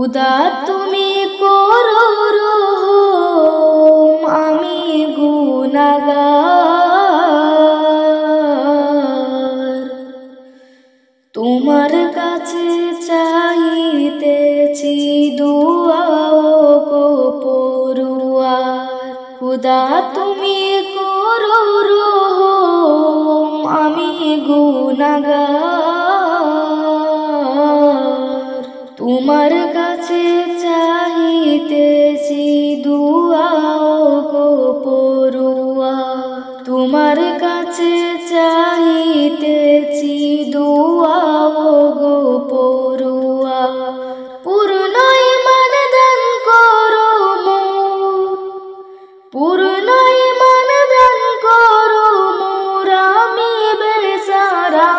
খুদা তুমি করো রহম, আমি গুনাহগার। তোমার কাছে চাইতেছি দুআ গো পরওয়ার। খুদা তুমি করো রহম, আমি গুনাহগার। তোমার কাছে চাইতেছি দুআ গো পরওয়ার। তোমার কাছে চাইতেছি দুআ গো পরওয়ার। পূর্ণ ঈমান দান করো মোর, পূর্ণ ঈমান দান করো মোর, আমি বেচারা।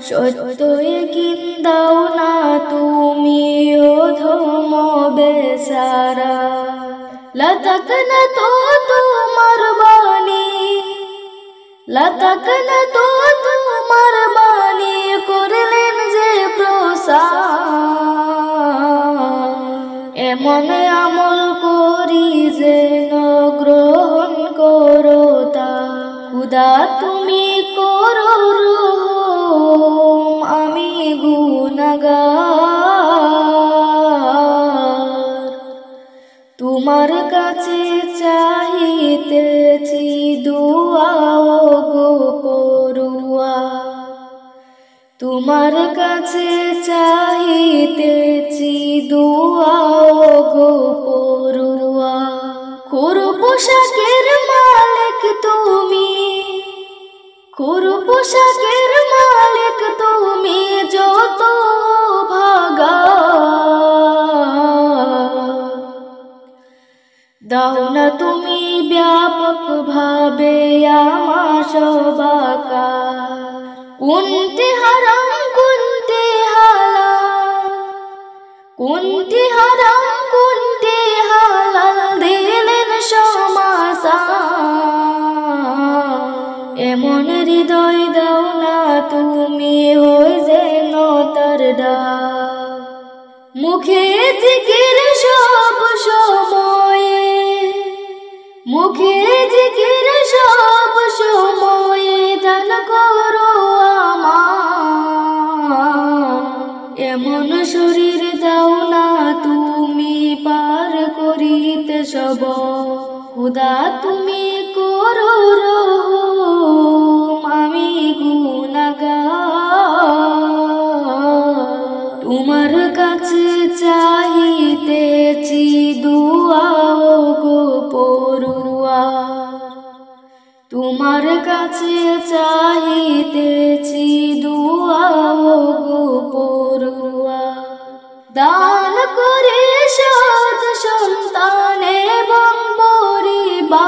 সত্য ইয়াকিন দাও না তুমি অধম বেচারা। লতকনা তো তোমার বাণী, লতকনা তো তোমার বাণী, করলেন যে প্রসার। এমন আমল করি যেন গ্রহণ করো তা। খুদা তুমি করো রহম, আমি গুনাহগার। তোমার কাছে চাইতেছি দুআ গো পরওয়ার। তোমার কাছে চাইতেছি দুআ গো পরওয়ার। খুরু পোশাকের মালিক তুমি, খুরু পোশাকের মালিক তুমি, যত ভাগা দাও না তুমি ব্যাপক ভাবে আমার সবাকার। কোনটি হারাম কোনটি হালাল, কোনটি হারাম কোনটি হালাল, দিলেন সমাসার। এমন হৃদয় দাও না তুমি, হই যেন তার ডাক। মুখে জিকির সব সময়ে, মুখে জিকির সব সময়ে, দান করো আমার। এমন শরীর দাও না তুমি, পার করিতে সব। খুদা তুমি করো রহম, আমি গুনাহগার। তোমার কাছে চাইতেছি দুআ গো পরওয়ার। তোমার কাছে চাইতেছি দুআ গো পরওয়ার। দান করে সৎ সন্তান এবং পরিবার,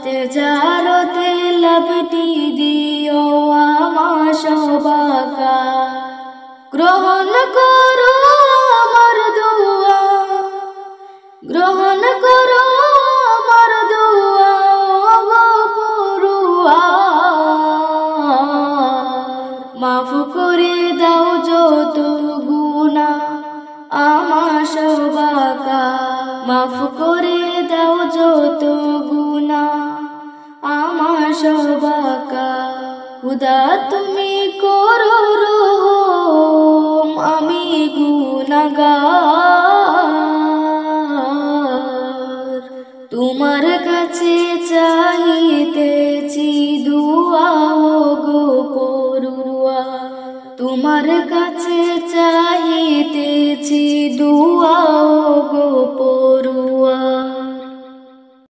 তেজারতে লাভটি দিও আমার সবাকার। গ্রহণ করো আমার দুআ, গ্রহণ করো আমার দুআ গো পরওয়ার। মাফ করে দাও যত গুনাহ আমার সবাকার। মাফ করে দাও যত গুনাহ আমার সবাকার। খুদা তুমি করো রহম, আমি গুনাহগার। তোমার কাছে চাইতেছি দুআ গো পরওয়ার। তোমার কাছে